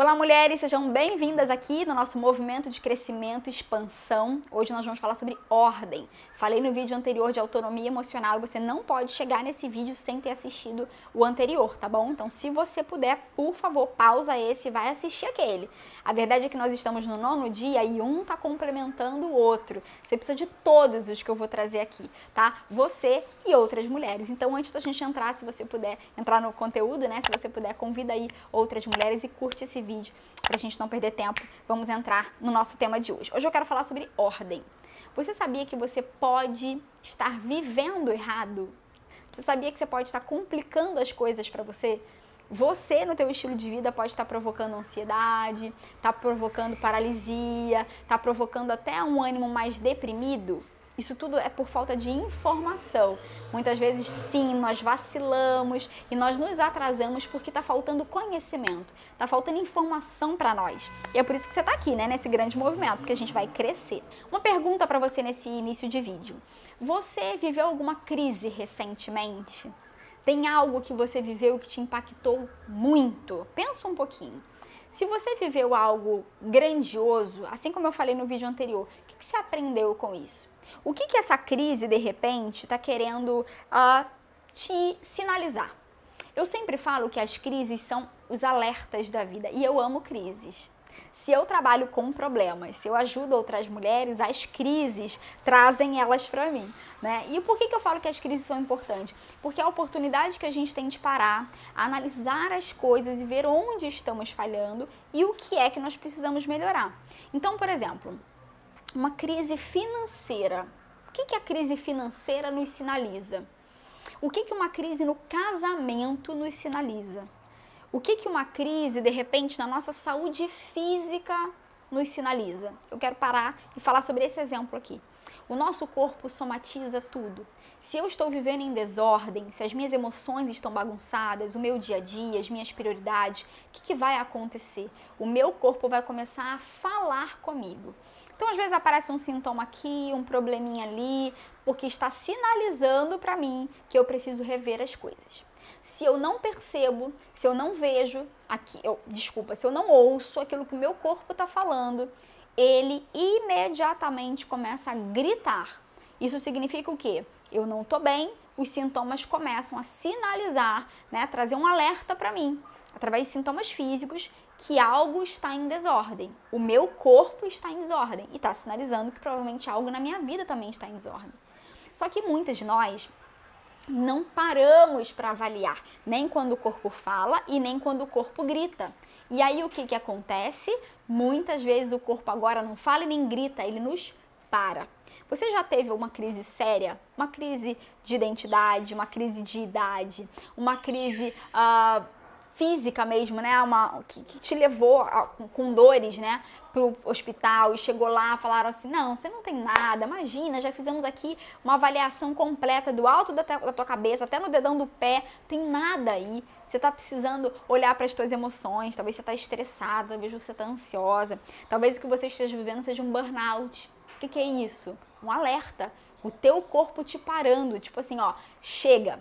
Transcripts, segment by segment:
Olá, mulheres, sejam bem-vindas aqui no nosso movimento de crescimento e expansão. Hoje nós vamos falar sobre ordem. Falei no vídeo anterior de autonomia emocional e você não pode chegar nesse vídeo sem ter assistido o anterior, tá bom? Então, se você puder, por favor, pausa esse e vai assistir aquele. A verdade é que nós estamos no 9º dia e um tá complementando o outro. Você precisa de todos os que eu vou trazer aqui, tá? Você e outras mulheres. Então, antes da gente entrar, se você puder entrar no conteúdo, né? Se você puder, convida aí outras mulheres e curte esse vídeo pra gente não perder tempo. Vamos entrar no nosso tema de hoje. Hoje eu quero falar sobre ordem. Você sabia que você pode estar vivendo errado? Você sabia que você pode estar complicando as coisas para você? Você, no teu estilo de vida, pode estar provocando ansiedade, tá provocando paralisia, tá provocando até um ânimo mais deprimido. Isso tudo é por falta de informação. Muitas vezes, sim, nós vacilamos e nós nos atrasamos porque está faltando conhecimento, está faltando informação para nós. E é por isso que você está aqui, né, nesse grande movimento, porque a gente vai crescer. Uma pergunta para você nesse início de vídeo. Você viveu alguma crise recentemente? Tem algo que você viveu que te impactou muito? Pensa um pouquinho. Se você viveu algo grandioso, assim como eu falei no vídeo anterior, o que você aprendeu com isso? O que essa crise, de repente, está querendo te sinalizar? Eu sempre falo que as crises são os alertas da vida e eu amo crises. Se eu trabalho com problemas, se eu ajudo outras mulheres, as crises trazem elas para mim, né? E por que eu falo que as crises são importantes? Porque é a oportunidade que a gente tem de parar, analisar as coisas e ver onde estamos falhando e o que é que nós precisamos melhorar. Então, por exemplo, uma crise financeira. O que a crise financeira nos sinaliza? O que uma crise no casamento nos sinaliza? O que uma crise, de repente, na nossa saúde física nos sinaliza? Eu quero parar e falar sobre esse exemplo aqui. O nosso corpo somatiza tudo. Se eu estou vivendo em desordem, se as minhas emoções estão bagunçadas, o meu dia a dia, as minhas prioridades, o que vai acontecer? O meu corpo vai começar a falar comigo. Então, às vezes aparece um sintoma aqui, um probleminha ali, porque está sinalizando para mim que eu preciso rever as coisas. Se eu não percebo, se eu não vejo, se eu não ouço aquilo que o meu corpo está falando, ele imediatamente começa a gritar. Isso significa o quê? Eu não estou bem, os sintomas começam a sinalizar, né, trazer um alerta para mim, através de sintomas físicos, que algo está em desordem. O meu corpo está em desordem e está sinalizando que provavelmente algo na minha vida também está em desordem. Só que muitas de nós não paramos para avaliar, nem quando o corpo fala e nem quando o corpo grita. E aí o que acontece? Muitas vezes o corpo agora não fala e nem grita, ele nos para. Você já teve uma crise séria? Uma crise de identidade, uma crise de idade, uma crise física mesmo, né? Que te levou com dores, né, pro hospital e chegou lá, falaram assim, não, você não tem nada, imagina, já fizemos aqui uma avaliação completa do alto da tua cabeça até no dedão do pé, tem nada aí. Você tá precisando olhar para as tuas emoções, talvez você tá estressada, talvez você tá ansiosa, talvez o que você esteja vivendo seja um burnout. O que é isso? Um alerta. O teu corpo te parando, tipo assim, ó, chega.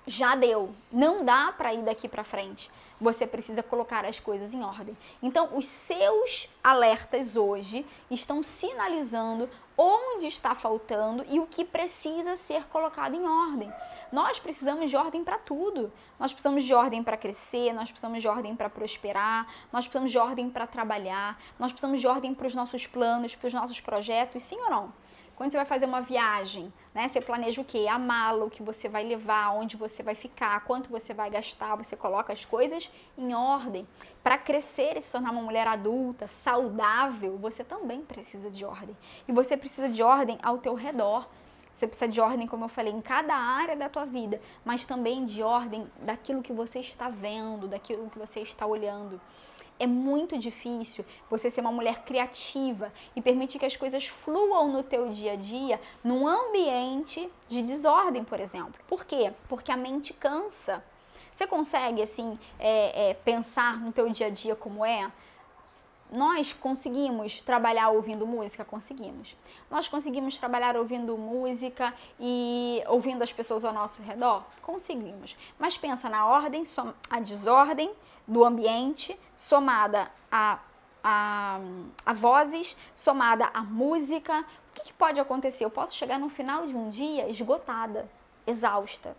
Já deu, não dá para ir daqui para frente. Você precisa colocar as coisas em ordem. Então, os seus alertas hoje estão sinalizando onde está faltando e o que precisa ser colocado em ordem. Nós precisamos de ordem para tudo. Nós precisamos de ordem para crescer, nós precisamos de ordem para prosperar, nós precisamos de ordem para trabalhar, nós precisamos de ordem para os nossos planos, para os nossos projetos, sim ou não? Quando você vai fazer uma viagem, né, você planeja o quê? A mala, o que você vai levar, onde você vai ficar, quanto você vai gastar, você coloca as coisas em ordem. Para crescer e se tornar uma mulher adulta, saudável, você também precisa de ordem. E você precisa de ordem ao teu redor. Você precisa de ordem, como eu falei, em cada área da tua vida, mas também de ordem daquilo que você está vendo, daquilo que você está olhando. É muito difícil você ser uma mulher criativa e permitir que as coisas fluam no teu dia a dia num ambiente de desordem, por exemplo. Por quê? Porque a mente cansa. Você consegue, assim, pensar no teu dia a dia como é? Nós conseguimos trabalhar ouvindo música? Conseguimos. Nós conseguimos trabalhar ouvindo música e ouvindo as pessoas ao nosso redor? Conseguimos. Mas pensa na ordem, a desordem do ambiente, somada a vozes, somada à música. O que pode acontecer? Eu posso chegar no final de um dia esgotada, exausta.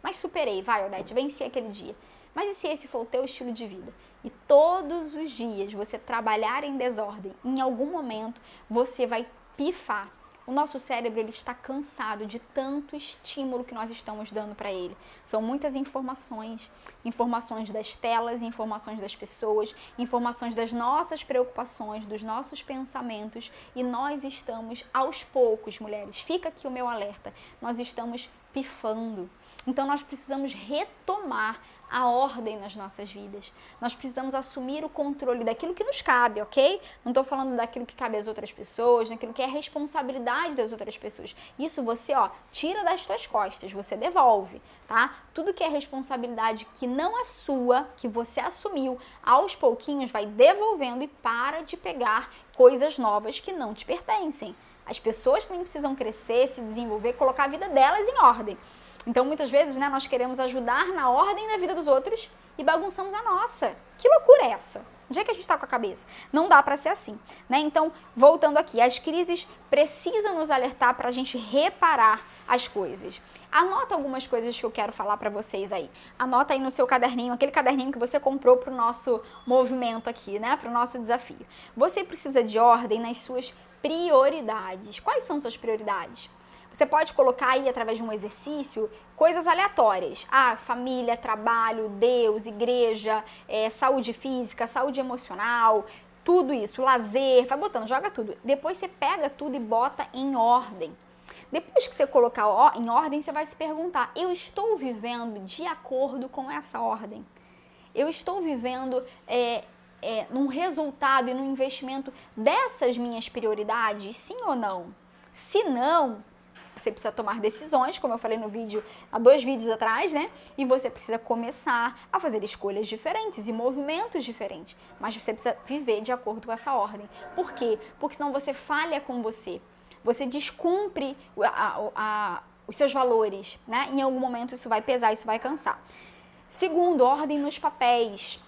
Mas superei, vai, Odete, venci aquele dia. Mas e se esse for o teu estilo de vida? E todos os dias você trabalhar em desordem, em algum momento você vai pifar. O nosso cérebro ele está cansado de tanto estímulo que nós estamos dando para ele. São muitas informações, informações das telas, informações das pessoas, informações das nossas preocupações, dos nossos pensamentos, e nós estamos aos poucos, mulheres, fica aqui o meu alerta, nós estamos pifando. Então nós precisamos retomar a ordem nas nossas vidas. Nós precisamos assumir o controle daquilo que nos cabe, ok? Não estou falando daquilo que cabe às outras pessoas, daquilo que é responsabilidade das outras pessoas. Isso você, tira das suas costas, você devolve, tá? Tudo que é responsabilidade que não é sua, que você assumiu, aos pouquinhos vai devolvendo e para de pegar coisas novas que não te pertencem. As pessoas também precisam crescer, se desenvolver, colocar a vida delas em ordem. Então, muitas vezes, nós queremos ajudar na ordem da vida dos outros e bagunçamos a nossa. Que loucura é essa? Onde é que a gente está com a cabeça? Não dá para ser assim, né? Então, voltando aqui, as crises precisam nos alertar para a gente reparar as coisas. Anota algumas coisas que eu quero falar para vocês aí. Anota aí no seu caderninho, aquele caderninho que você comprou para o nosso movimento aqui, né? Para o nosso desafio. Você precisa de ordem nas suas prioridades. Quais são suas prioridades? Você pode colocar aí, através de um exercício, coisas aleatórias. Família, trabalho, Deus, igreja, saúde física, saúde emocional, tudo isso, lazer, vai botando, joga tudo. Depois você pega tudo e bota em ordem. Depois que você colocar em ordem, você vai se perguntar, eu estou vivendo de acordo com essa ordem? Eu estou vivendo num resultado e num investimento dessas minhas prioridades, sim ou não? Se não, você precisa tomar decisões, como eu falei no vídeo, há 2 vídeos atrás, né? E você precisa começar a fazer escolhas diferentes e movimentos diferentes. Mas você precisa viver de acordo com essa ordem. Por quê? Porque senão você falha com você. Você descumpre os seus valores, né? Em algum momento isso vai pesar, isso vai cansar. Segundo, ordem nos papéis.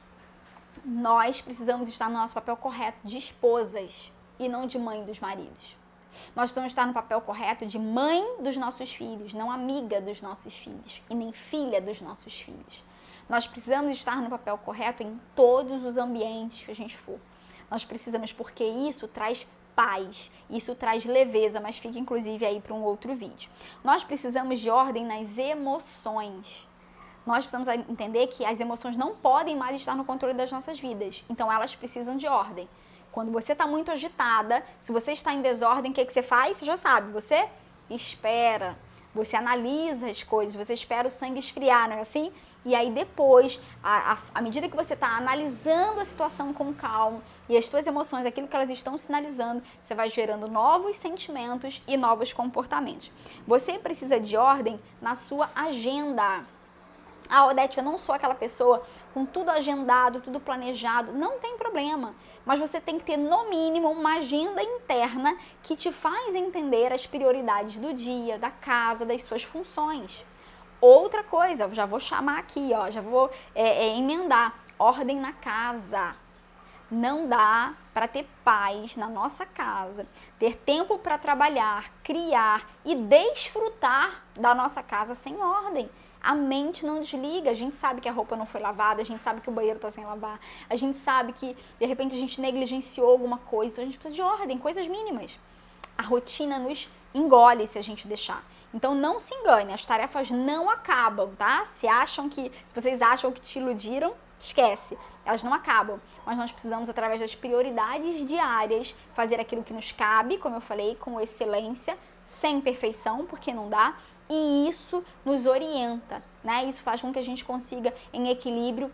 Nós precisamos estar no nosso papel correto de esposas e não de mãe dos maridos. Nós precisamos estar no papel correto de mãe dos nossos filhos, não amiga dos nossos filhos e nem filha dos nossos filhos. Nós precisamos estar no papel correto em todos os ambientes que a gente for. Nós precisamos, porque isso traz paz, isso traz leveza, mas fica inclusive aí para um outro vídeo. Nós precisamos de ordem nas emoções. Nós precisamos entender que as emoções não podem mais estar no controle das nossas vidas, então elas precisam de ordem. Quando você está muito agitada, se você está em desordem, o que você faz? Você já sabe, você espera, você analisa as coisas, você espera o sangue esfriar, não é assim? E aí depois, à medida que você está analisando a situação com calma e as suas emoções, aquilo que elas estão sinalizando, você vai gerando novos sentimentos e novos comportamentos. Você precisa de ordem na sua agenda. Odete, eu não sou aquela pessoa com tudo agendado, tudo planejado. Não tem problema, mas você tem que ter no mínimo uma agenda interna que te faz entender as prioridades do dia, da casa, das suas funções. Outra coisa, eu já vou chamar aqui, já vou emendar, ordem na casa. Não dá para ter paz na nossa casa, ter tempo para trabalhar, criar e desfrutar da nossa casa sem ordem. A mente não desliga, a gente sabe que a roupa não foi lavada, a gente sabe que o banheiro está sem lavar, a gente sabe que de repente a gente negligenciou alguma coisa, então a gente precisa de ordem, coisas mínimas. A rotina nos engole se a gente deixar. Então não se engane, as tarefas não acabam, tá? Se vocês acham que te iludiram, esquece, elas não acabam, mas nós precisamos, através das prioridades diárias, fazer aquilo que nos cabe, como eu falei, com excelência, sem perfeição, porque não dá, e isso nos orienta, né? Isso faz com que a gente consiga, em equilíbrio,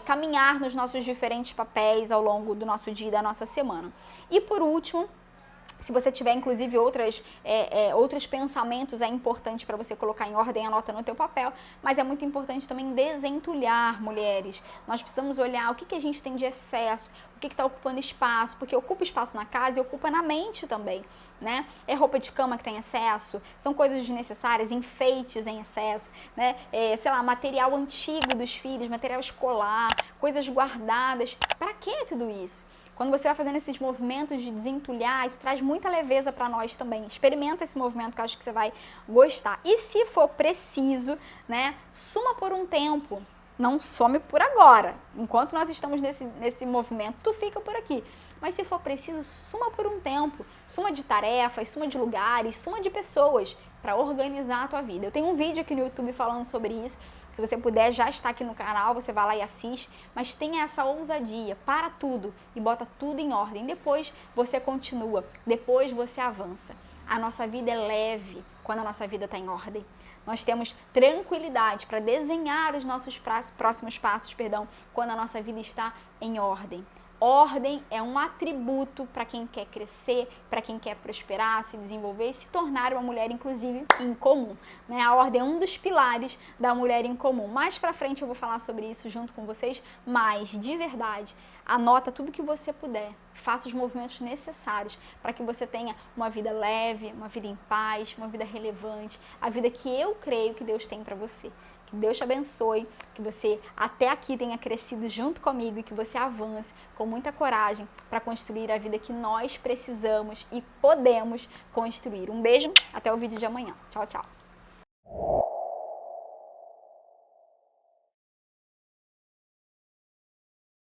caminhar nos nossos diferentes papéis ao longo do nosso dia e da nossa semana. E por último, Se você tiver, inclusive, outros pensamentos, é importante para você colocar em ordem, anota no teu papel, mas é muito importante também desentulhar, mulheres. Nós precisamos olhar o que a gente tem de excesso, o que está ocupando espaço, porque ocupa espaço na casa e ocupa na mente também, né? É roupa de cama que tem excesso, são coisas desnecessárias, enfeites em excesso, né? Sei lá, material antigo dos filhos, material escolar, coisas guardadas. Para que tudo isso? Quando você vai fazendo esses movimentos de desentulhar, isso traz muita leveza para nós também. Experimenta esse movimento que eu acho que você vai gostar. E se for preciso, né, suma por um tempo. Não some por agora. Enquanto nós estamos nesse movimento, tu fica por aqui. Mas se for preciso, suma por um tempo. Suma de tarefas, suma de lugares, suma de pessoas para organizar a tua vida. Eu tenho um vídeo aqui no YouTube falando sobre isso. Se você puder, já está aqui no canal, você vai lá e assiste. Mas tenha essa ousadia, para tudo e bota tudo em ordem. Depois você continua, depois você avança. A nossa vida é leve quando a nossa vida está em ordem. Nós temos tranquilidade para desenhar os nossos próximos passos, quando a nossa vida está em ordem. Ordem é um atributo para quem quer crescer, para quem quer prosperar, se desenvolver e se tornar uma mulher, inclusive, incomum, né? A ordem é um dos pilares da mulher incomum. Mais para frente eu vou falar sobre isso junto com vocês, mas, de verdade, anota tudo que você puder. Faça os movimentos necessários para que você tenha uma vida leve, uma vida em paz, uma vida relevante, a vida que eu creio que Deus tem para você. Que Deus te abençoe, que você até aqui tenha crescido junto comigo e que você avance com muita coragem para construir a vida que nós precisamos e podemos construir. Um beijo, até o vídeo de amanhã. Tchau, tchau.